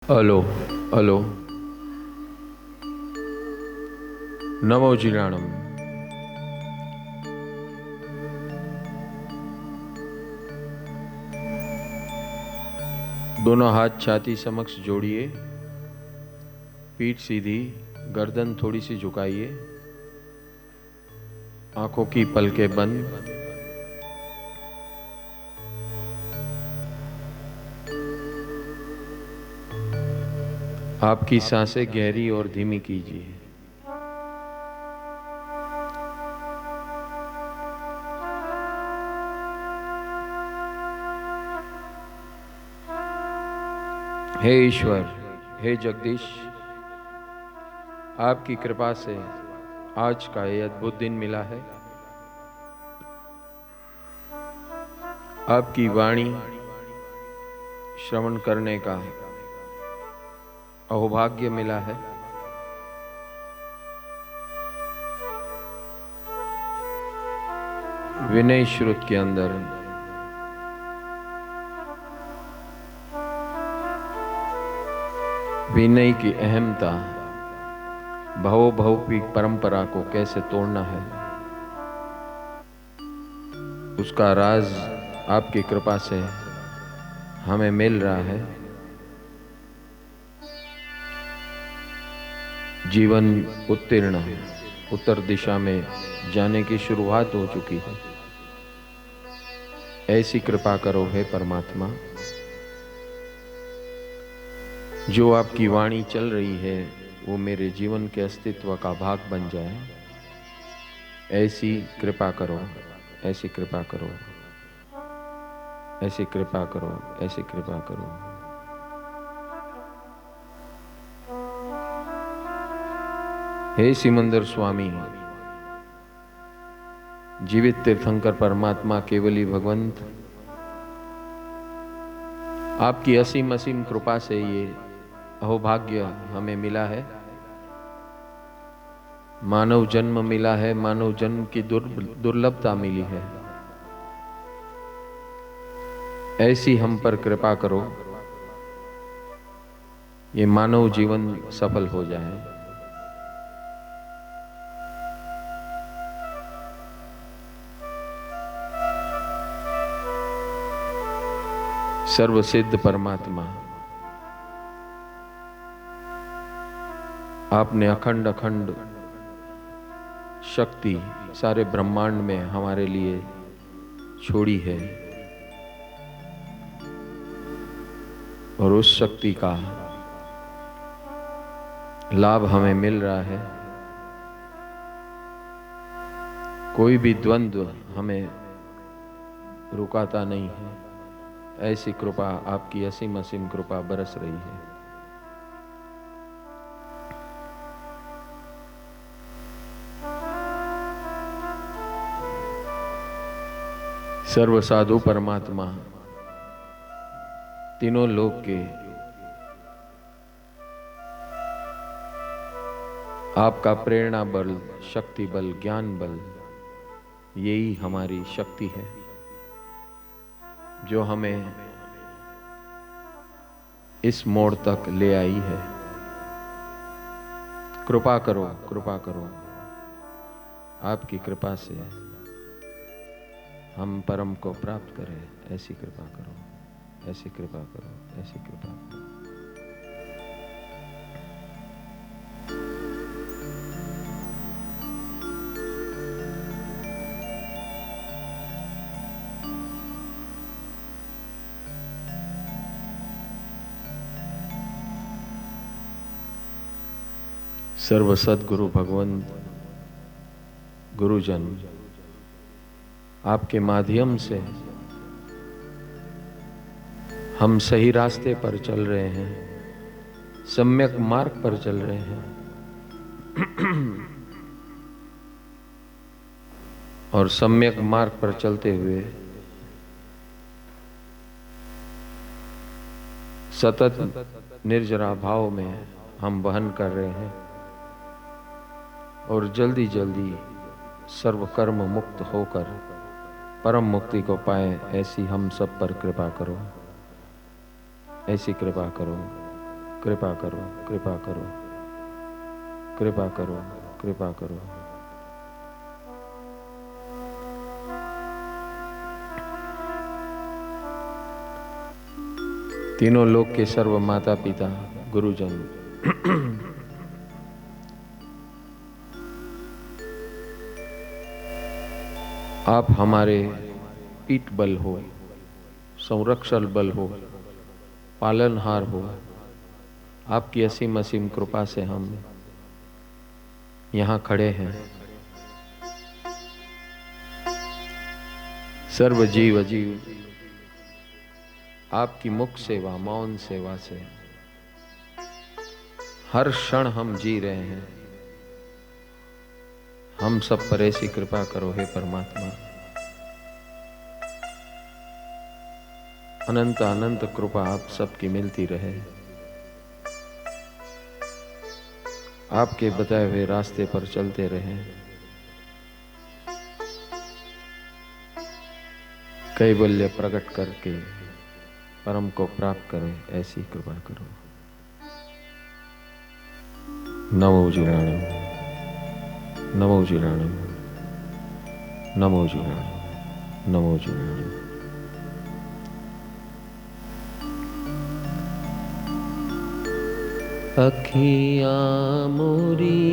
Hello hello. नमो जिराणम। दोनों हाथ छाती समक्ष जोड़िए, पीठ सीधी, गर्दन थोड़ी सी झुकाइए, आंखों की पलकें बंद। आपकी सांसें गहरी और धीमी कीजिए। हे ईश्वर, हे जगदीश, आपकी कृपा से आज का ये अद्भुत दिन मिला है। आपकी वाणी श्रवण करने का अहोभाग्य मिला है। विनय श्रुत के अंदर विनय की अहमता, भवो भव की परंपरा को कैसे तोड़ना है, उसका राज आपकी कृपा से हमें मिल रहा है। जीवन उत्तीर्ण उत्तर दिशा में जाने की शुरुआत हो चुकी है। ऐसी कृपा करो हे परमात्मा, जो आपकी वाणी चल रही है वो मेरे जीवन के अस्तित्व का भाग बन जाए। ऐसी कृपा करो, ऐसी कृपा करो, ऐसी कृपा करो, ऐसी कृपा करो। हे सिमंदर स्वामी, जीवित तीर्थंकर परमात्मा केवली भगवंत, आपकी असीम असीम कृपा से ये अहोभाग्य हमें मिला है। मानव जन्म मिला है, मानव जन्म की दुर्लभता मिली है। ऐसी हम पर कृपा करो, ये मानव जीवन सफल हो जाए। सर्वसिद्ध परमात्मा, आपने अखंड अखंड शक्ति सारे ब्रह्मांड में हमारे लिए छोड़ी है, और उस शक्ति का लाभ हमें मिल रहा है। कोई भी द्वंद्व हमें रुकाता नहीं है। ऐसी कृपा, आपकी असीम असीम कृपा बरस रही है। सर्व साधु परमात्मा, तीनों लोक के आपका प्रेरणा बल, शक्ति बल, ज्ञान बल, यही हमारी शक्ति है जो हमें इस मोड़ तक ले आई है। कृपा करो, कृपा करो। आपकी कृपा से हम परम को प्राप्त करें। ऐसी कृपा करो, ऐसी कृपा करो, ऐसी कृपा करो। सर्व सद्गुरु भगवान गुरुजन, आपके माध्यम से हम सही रास्ते पर चल रहे हैं, सम्यक मार्ग पर चल रहे हैं। और सम्यक मार्ग पर चलते हुए सतत निर्जरा भाव में हम वहन कर रहे हैं, और जल्दी जल्दी सर्व कर्म मुक्त होकर परम मुक्ति को पाए। ऐसी हम सब पर कृपा करो, ऐसी कृपा करो, कृपा करो, कृपा करो, कृपा करो, कृपा करो। तीनों लोक के सर्व माता पिता गुरुजन, आप हमारे पीठ बल हो, संरक्षण बल हो, पालनहार हो। आपकी असीम असीम कृपा से हम यहाँ खड़े हैं। सर्व जीव अजीव आपकी मुख सेवा, मौन सेवा से हर क्षण हम जी रहे हैं। हम सब पर ऐसी कृपा करो हे परमात्मा। अनंत अनंत कृपा आप सबकी मिलती रहे। आपके बताए हुए रास्ते पर चलते रहे। कैवल्य प्रकट करके परम को प्राप्त करें, ऐसी कृपा करो। नमो जिराणम, नमो जिराणम, नमो जिराणम, नमो जिराणम। अखियाँ मोरी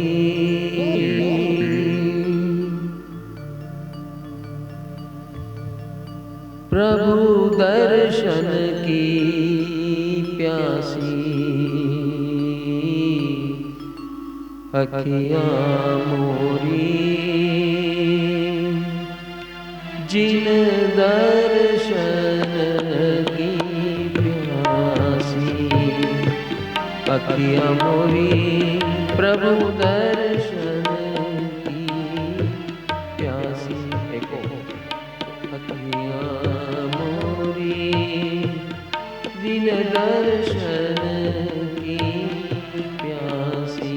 प्रभु दर्शन की प्यासी, अखियाँ मोरी जिन दर्शन की प्यासी, अखियाँ मोरी प्रभु दर्शन की प्यासी। एको अखियाँ मोरी दिल दर्शन की प्यासी,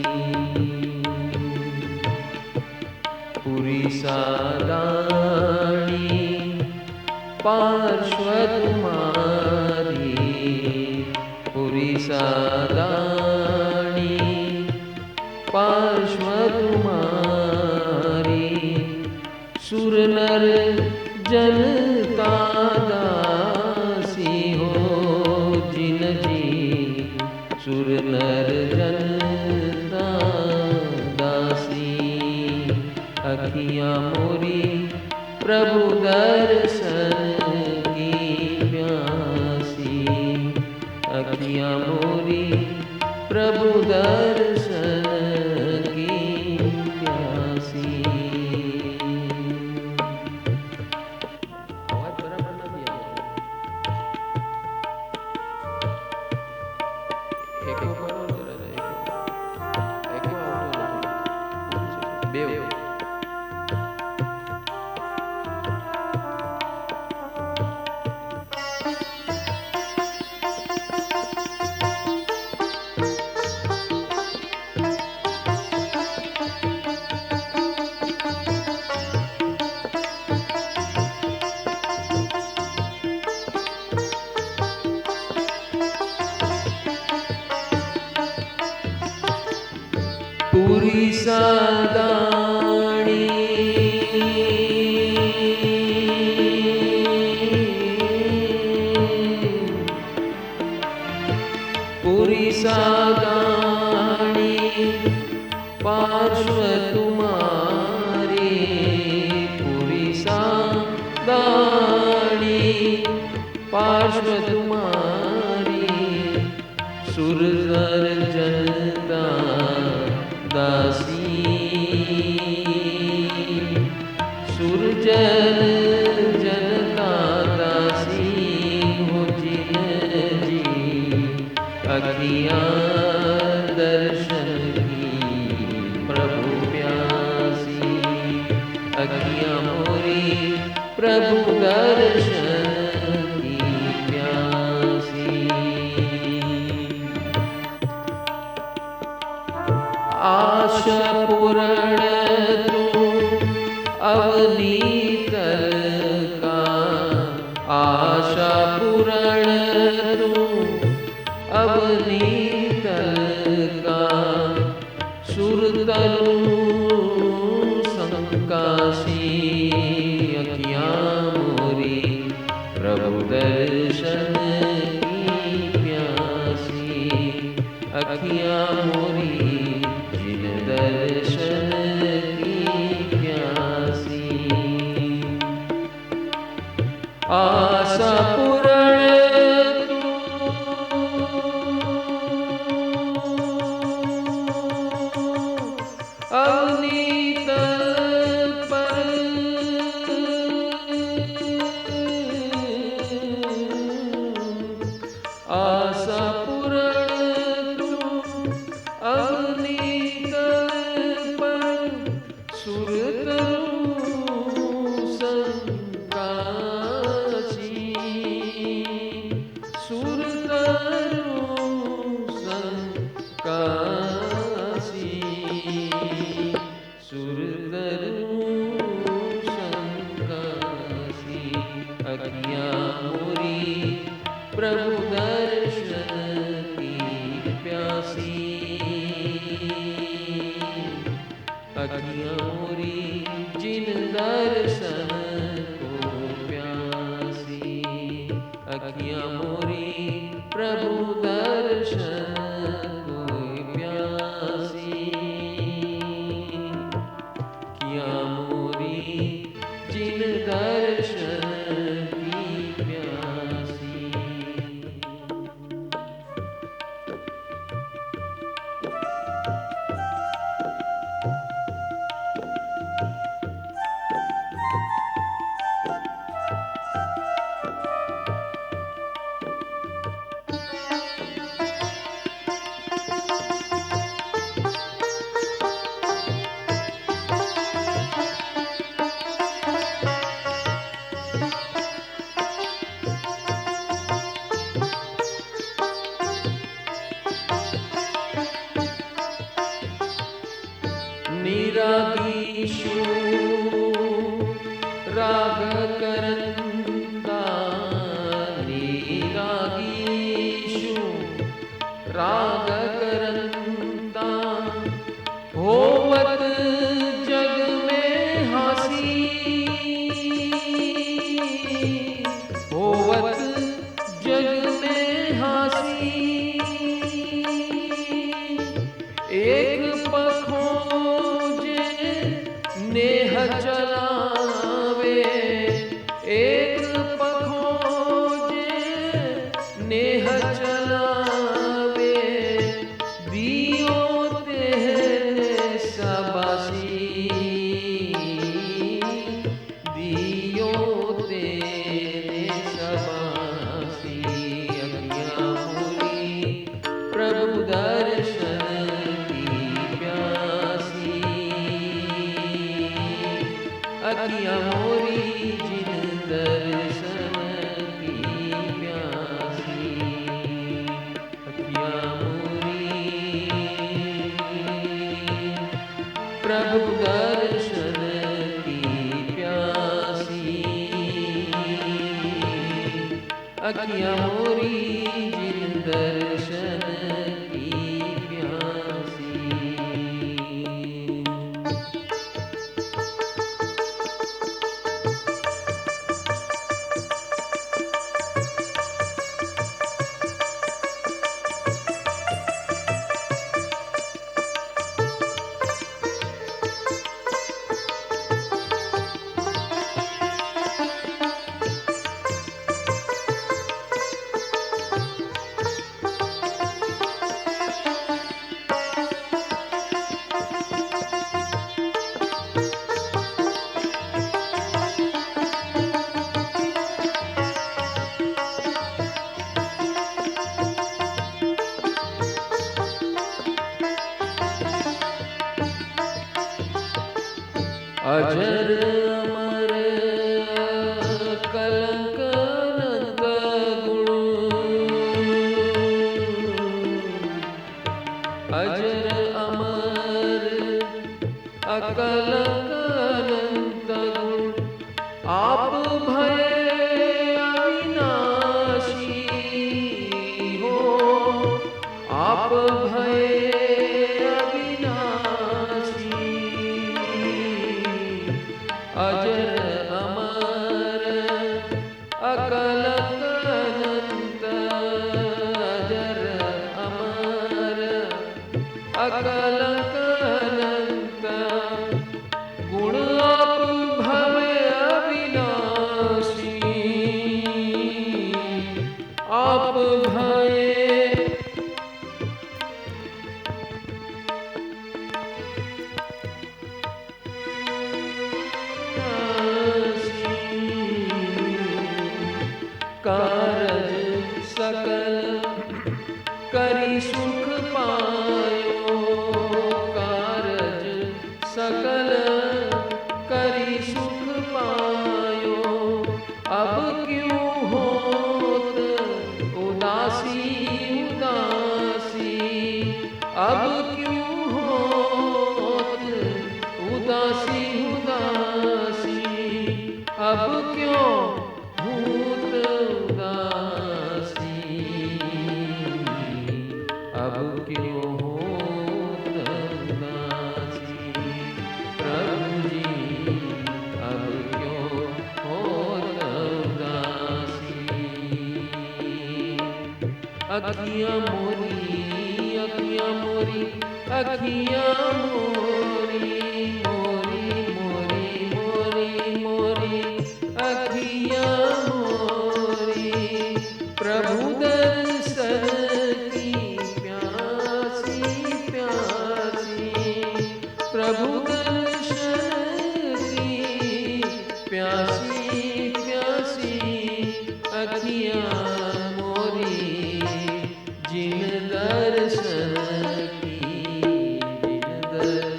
पूरी सादानी पार्श्व तुम्हारी, पूरी सादानी पार्श्व तुम्हारी, सुर नर जनता दासी हो जिन जी, सुर नर जनता दासी, अखियाँ मोरी प्रभु दर्शन की प्यासी, अखियाँ मोरी प्रभु दर्शन की प्यासी। आवाज बराबर नहीं आ रही। एको करो जरा, एको आवतो નથી। બેવ पूरी सादानी पूरी सादानी पार्श्व तुम्हारी, पूरी सादानी पार्श्व तुम्हारी, सुर नर जनता दासी, सुरजन जनता दासी हो जिन जी, अखियाँ दर्शन की प्रभु प्यासी, अखियाँ मोरी प्रभु दर्शन की प्यासी। आशा पूर्ण तू अवनीतर का, आशा पूर्ण तू अवनीतर सुरतनु संकाशी अखियाँ मोरी प्रभु दर्शन की प्यासी, अखियाँ मोरी जिन दर्शन की प्यासी। आशा पूर्ण अवनीत पर आशा पूर्ण अवनीत पर सुरतनु संकाशी, सुरतनु संकाशी, सुरतनु संकाशी। अखियाँ मोरी प्रभु दर्शन की प्यासी, अखियाँ मोरी जिन दर्शन को प्यासी, अखियाँ मोरी प्रभु दर्शन को प्यासी, अखियाँ मोरी जिन दर्शन की प्यासी। निरागीषु राग करंदा, निरागीषु राग करंदा, होवत जग में हासी, होवत जग में हासी। एक पखोजे नेह चलावे, एक पखोजे नेह चलावे, दियो तेरे शाबाशी, दियो तेरे शाबाशी। अखियाँ मोरी प्रभु दर्शन अखियाँ मोरी जिन दर्शन की प्यासी, अखियाँ मोरी प्रभु दर्शन की प्यासी, अखियाँ मोरी जिन दर्शन की प्यासी। अजर अमर कलंक अनंत गुण, अजर अमर अकलंक अनंत गुण, आप भय अविनाशी हो, आप भय अविनाशी। अकलंक अनंत गुण आप भवे अविनाशी आप भये कारज सकल करी सुख पायो कारज सकल करी सुख पायो अब क्यों होत उदासी उदासी अब क्यों होत उदासी उदासी अब क्यों भूत उदासी अब क्यों होत उदासी प्रभु जी अब क्यों होत उदासी अखियाँ मोरी अखियाँ मोरी अखियाँ मोरी मोरी मोरी मोरी मोरी अखियाँ मोरी प्रभु दर्शन की प्यासी प्यासी प्रभु दर्शन की प्यासी प्यासी अखियाँ मोरी जिन दर्शन की प्यासी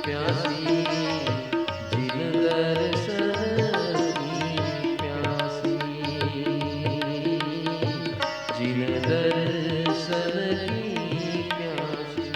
प्यासी जिन दर्शन की प्यासी जिन दर्शन की प्यासी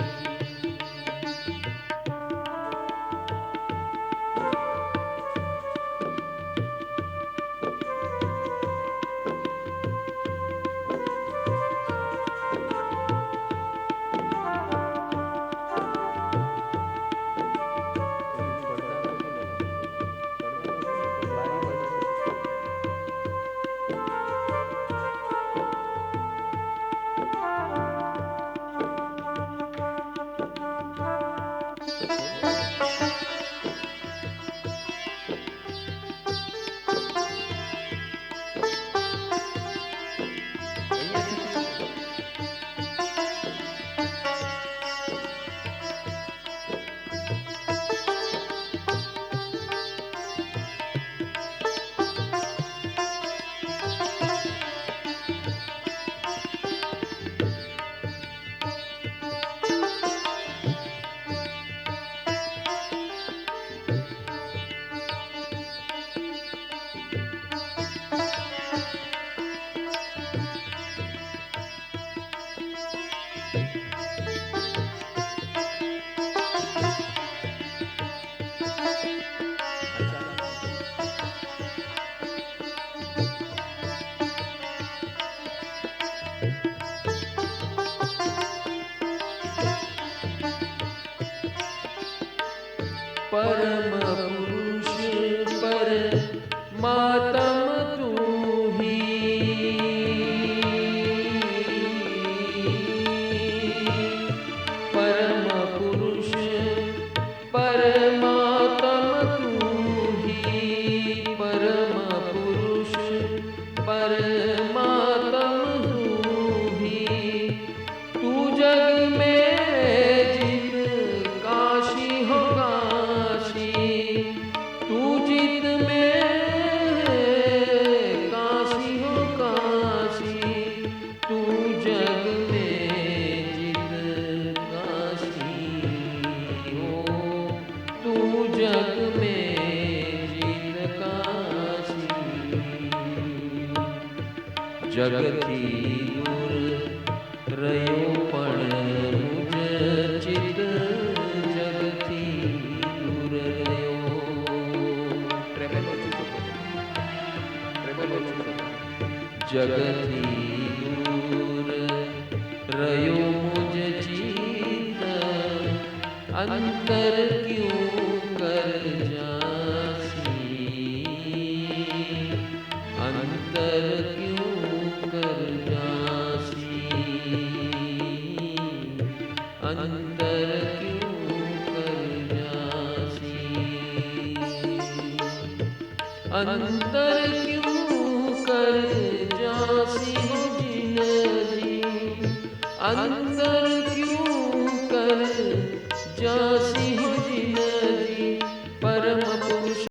परम पुरुष परमात्म तू ही परम पुरुष परमात्म तू ही परम पुरुष परमात्म तू ही तू जग में जित काशी हो तू जित में काशी हो काशी तू जग में जित काशी हो तू जग में जित काशी जगती दूर रयो पण मुझ चित जगती दूर रयो जगती दूर रयो मुझ चित अंतर क्यों कर जासी अंतर क्यों कर जासी अंदर क्यों कर जासी, अंदर क्यों कर जासी हो जिन जी, अंदर क्यों कर जासी हो